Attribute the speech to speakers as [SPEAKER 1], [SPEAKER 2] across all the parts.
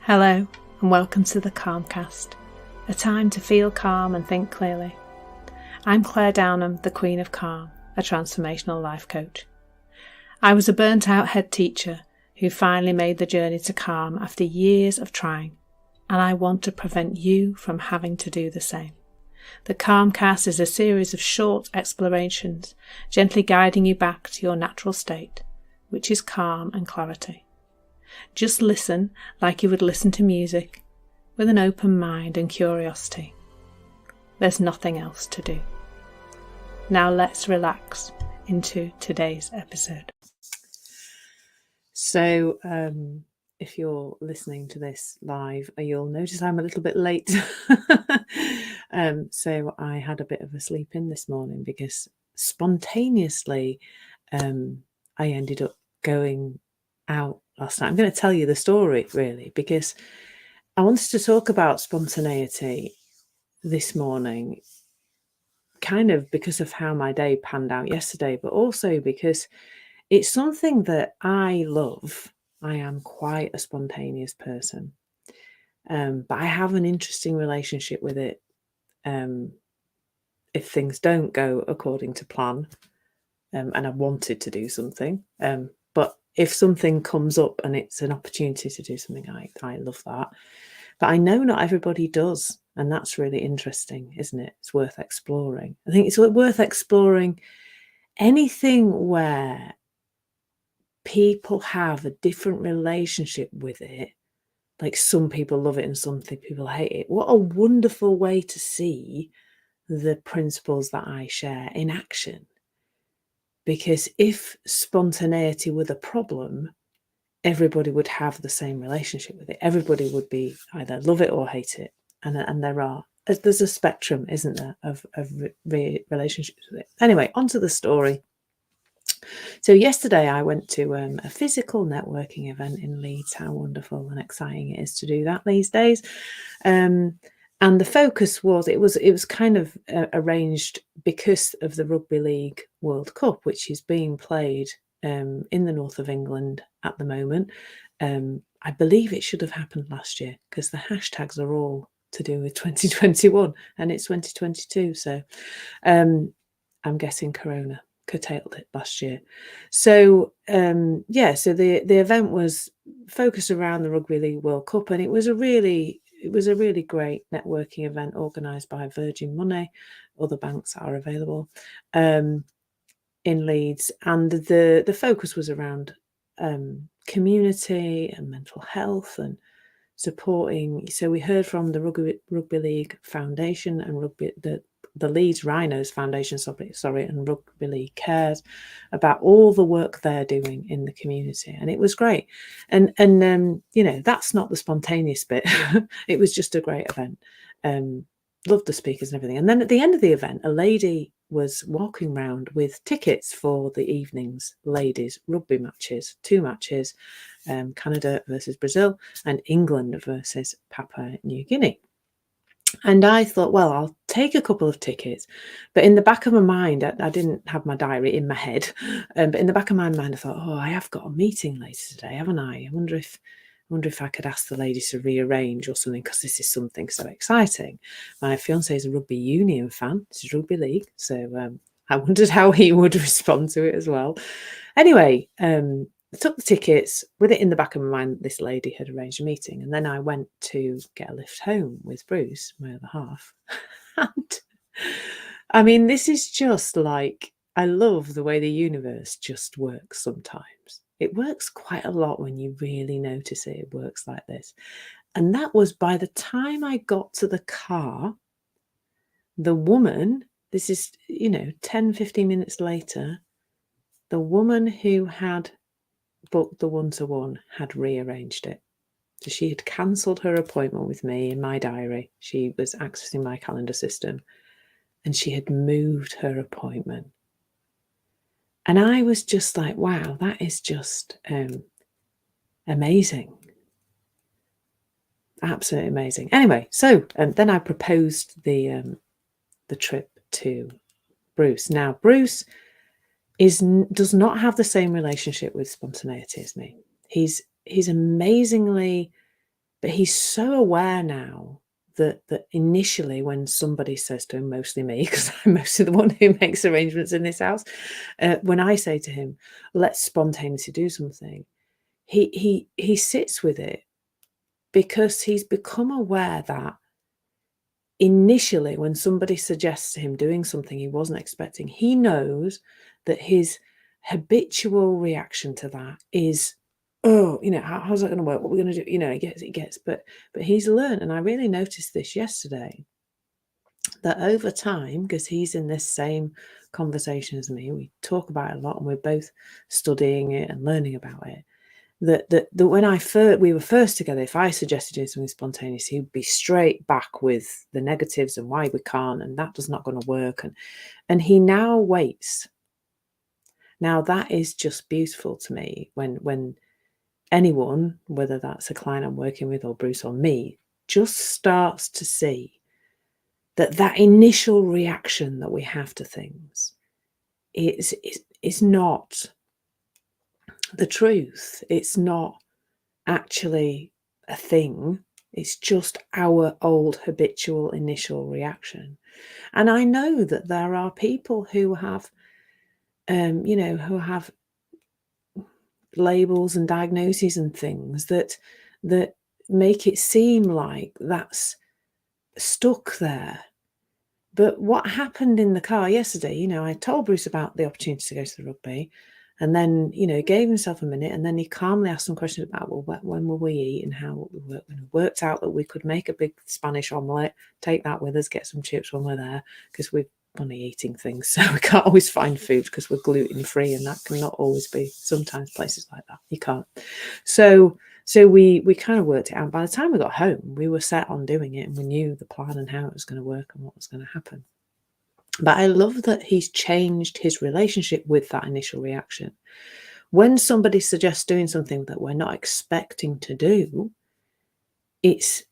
[SPEAKER 1] Hello and welcome to the Calmcast, a time to feel calm and think clearly. I'm Claire Downham, the Queen of Calm, a transformational life coach. I was a burnt out head teacher who finally made the journey to calm after years of trying, and I want to prevent you from having to do the same. The Calmcast is a series of short explorations, gently guiding you back to your natural state, which is calm and clarity. Just listen like you would listen to music, with an open mind and curiosity. There's nothing else to do. Now let's relax into today's episode. So, if you're listening to this live, you'll notice I'm a little bit late. So I had a bit of a sleep in this morning because spontaneously I ended up going out last night. I'm going to tell you the story really because I wanted to talk about spontaneity this morning, kind of because of how my day panned out yesterday, but also because it's something that I love. I am quite a spontaneous person, but I have an interesting relationship with it. If things don't go according to plan, and I wanted to do something, but if something comes up and it's an opportunity to do something, I love that. But I know not everybody does, and that's really interesting, isn't it? It's worth exploring. I think it's worth exploring anything where people have a different relationship with it. Like some people love it and some people hate it. What a wonderful way to see the principles that I share in action. Because if spontaneity were the problem, everybody would have the same relationship with it. Everybody would be either love it or hate it. And there's a spectrum, isn't there, of relationships with it. Anyway, onto the story. So yesterday I went to a physical networking event in Leeds. How wonderful and exciting it is to do that these days. And the focus was, it was kind of arranged because of the Rugby League World Cup, which is being played in the north of England at the moment. I believe it should have happened last year because the hashtags are all to do with 2021 and it's 2022. So I'm guessing Corona curtailed it last year. So so the event was focused around the Rugby League World Cup, and it was a really great networking event organised by Virgin Money. Other banks are available in Leeds, and the focus was around community and mental health and supporting. So we heard from the Rugby League Foundation and the Leeds Rhinos Foundation, and Rugby League Cares about all the work they're doing in the community, and it was great. And that's not the spontaneous bit. It was just a great event. Loved the speakers and everything. And then at the end of the event, a lady was walking around with tickets for the evening's ladies rugby matches, 2 matches, Canada versus Brazil and England versus Papua New Guinea. And I thought, well, I'll take a couple of tickets. But in the back of my mind, I didn't have my diary in my head. But in the back of my mind, I thought, I have got a meeting later today, haven't I? I wonder if I could ask the ladies to rearrange or something, because this is something so exciting. My fiancé is a rugby union fan. This is rugby league. So I wondered how he would respond to it as well. Anyway, I took the tickets with it in the back of my mind. This lady had arranged a meeting, and then I went to get a lift home with Bruce, my other half. And I mean, this is just like, I love the way the universe just works sometimes. It works quite a lot when you really notice it. It works like this. And that was by the time I got to the car, the woman, this is, 10, 15 minutes later, the woman who had booked the one-to-one had rearranged it. So she had cancelled her appointment with me in my diary. She was accessing my calendar system and she had moved her appointment. And I was just like, wow, that is just amazing. Absolutely amazing. Anyway, so then I proposed the trip to Bruce. Now, Bruce does not have the same relationship with spontaneity as me. He's amazingly But he's so aware now that initially when somebody says to him, mostly me, because I'm mostly the one who makes arrangements in this house, when I say to him, let's spontaneously do something, he sits with it because he's become aware that initially when somebody suggests to him doing something he wasn't expecting, he knows that his habitual reaction to that is, oh, how's that going to work? What are we going to do? But he's learned, and I really noticed this yesterday, that over time, because he's in this same conversation as me, we talk about it a lot and we're both studying it and learning about it. That when we were first together, if I suggested doing something spontaneous, he'd be straight back with the negatives and why we can't, and that does not going to work. And he now waits. Now that is just beautiful to me when anyone, whether that's a client I'm working with or Bruce or me, just starts to see that initial reaction that we have to things is not the truth. It's not actually a thing. It's just our old habitual initial reaction. And I know that there are people who have, who have labels and diagnoses and things that make it seem like that's stuck there. But what happened in the car yesterday, I told Bruce about the opportunity to go to the rugby, and then, gave himself a minute, and then he calmly asked some questions about, well, when will we eat and how it work. And it worked out that we could make a big Spanish omelette, take that with us, get some chips when we're there, because we're only eating things, so we can't always find food because we're gluten-free, and that cannot always be, sometimes places like that, you can't. So we kind of worked it out. By the time we got home, we were set on doing it, and we knew the plan and how it was going to work and what was going to happen. But I love that he's changed his relationship with that initial reaction. When somebody suggests doing something that we're not expecting to do, it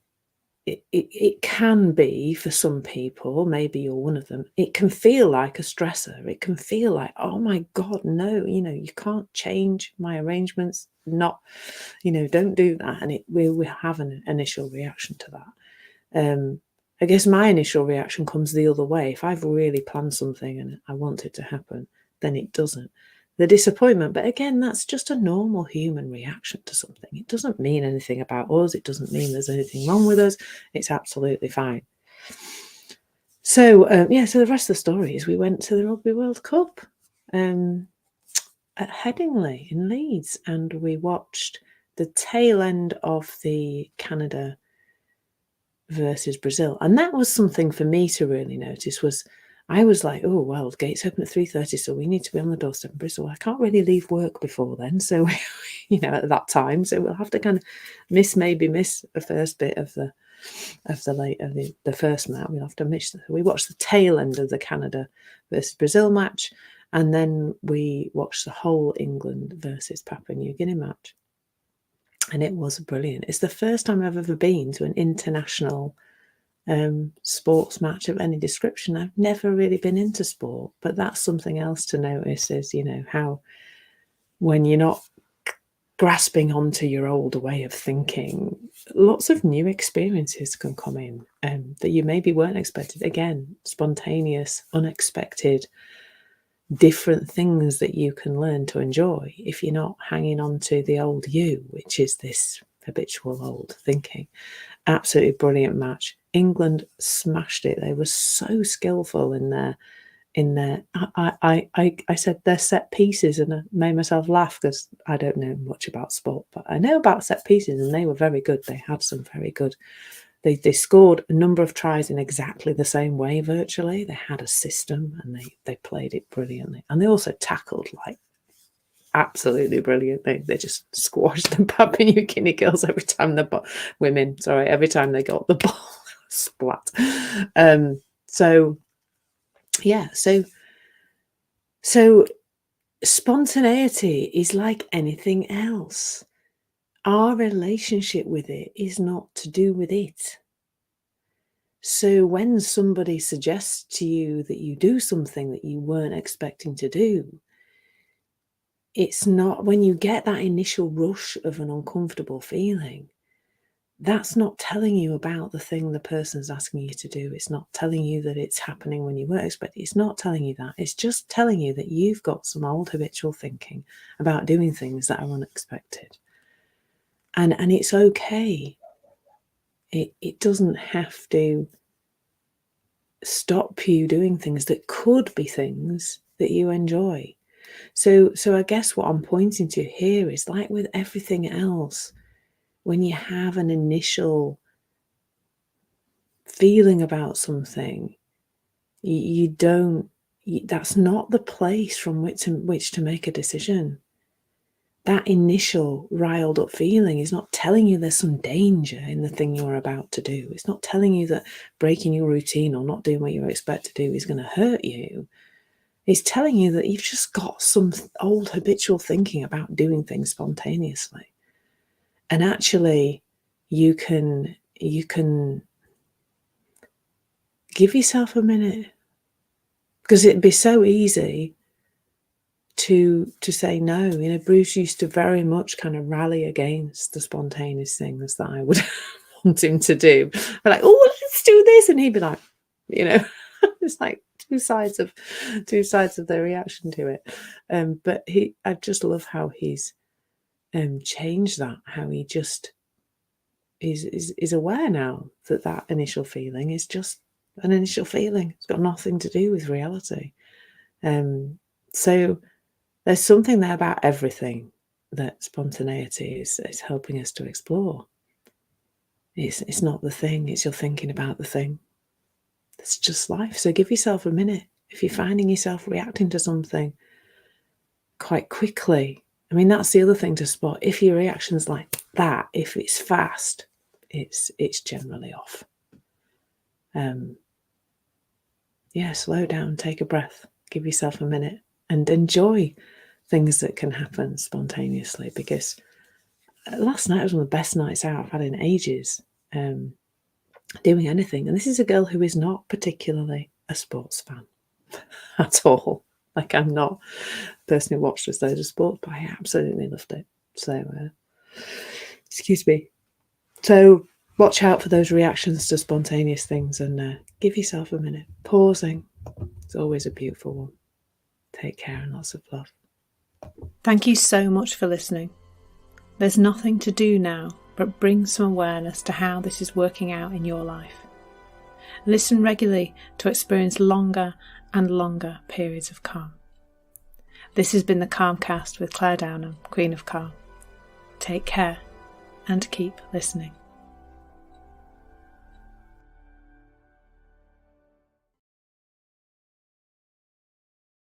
[SPEAKER 1] can be, for some people, maybe you're one of them, it can feel like a stressor. It can feel like, oh my God, no, you can't change my arrangements. Not, don't do that. And we have an initial reaction to that. I guess my initial reaction comes the other way. If I've really planned something and I want it to happen, then it doesn't. The disappointment, but again, that's just a normal human reaction to something. It doesn't mean anything about us. It doesn't mean there's anything wrong with us. It's absolutely fine. So, so the rest of the story is we went to the Rugby World Cup at Headingley in Leeds, and we watched the tail end of the Canada versus Brazil. And that was something for me to really notice. I was like, oh, well, gates open at 3:30, so we need to be on the doorstep in Bristol. I can't really leave work before then. So, at that time, so we'll have to kind of miss the first bit of the first match. We'll have to miss. We watched the tail end of the Canada versus Brazil match, and then we watched the whole England versus Papua New Guinea match. And it was brilliant. It's the first time I've ever been to an international sports match of any description. I've never really been into sport, but that's something else to notice is, how when you're not grasping onto your old way of thinking, lots of new experiences can come in that you maybe weren't expected. Again, spontaneous, unexpected, different things that you can learn to enjoy if you're not hanging on to the old you, which is this habitual old thinking. Absolutely brilliant match. England smashed it. They were so skillful in their I said their set pieces, and I made myself laugh because I don't know much about sport, but I know about set pieces, and they were very good. They had some very good. They scored a number of tries in exactly the same way virtually. They had a system, and they played it brilliantly. And they also tackled like absolutely brilliant. They just squashed the Papua New Guinea girls every time every time they got the ball. Splat. So spontaneity is like anything else. Our relationship with it is not to do with it. So when somebody suggests to you that you do something that you weren't expecting to do, it's not, when you get that initial rush of an uncomfortable feeling, that's not telling you about the thing the person's asking you to do. It's not telling you that it's happening when you weren't expecting. It's not telling you that. It's just telling you that you've got some old habitual thinking about doing things that are unexpected. And it's okay. It doesn't have to stop you doing things that could be things that you enjoy. So I guess what I'm pointing to here is, like with everything else, when you have an initial feeling about something, that's not the place from which to make a decision. That initial riled up feeling is not telling you there's some danger in the thing you're about to do. It's not telling you that breaking your routine or not doing what you expect to do is going to hurt you. It's telling you that you've just got some old habitual thinking about doing things spontaneously. And actually, you can give yourself a minute, because it'd be so easy to say no. You know, Bruce used to very much kind of rally against the spontaneous things that I would want him to do. But like, oh, let's do this, and he'd be like, you know, it's like two sides of the reaction to it. But I just love how he's changed that. How he just is aware now that initial feeling is just an initial feeling. It's got nothing to do with reality. So there's something there about everything that spontaneity is helping us to explore. It's not the thing, it's your thinking about the thing. It's just life. So give yourself a minute. If you're finding yourself reacting to something quite quickly, I mean, that's the other thing to spot. If your reaction's like that, if it's fast, it's generally off. Slow down, take a breath, give yourself a minute, and enjoy things that can happen spontaneously, because last night was one of the best nights out I've had in ages, doing anything. And this is a girl who is not particularly a sports fan at all. Like, I'm not a person who watched a load of sports, but I absolutely loved it. So, excuse me. So watch out for those reactions to spontaneous things, and give yourself a minute. Pausing is always a beautiful one. Take care and lots of love. Thank you so much for listening. There's nothing to do now but bring some awareness to how this is working out in your life. Listen regularly to experience longer and longer periods of calm. This has been the Calmcast with Claire Downham, Queen of Calm. Take care and keep listening.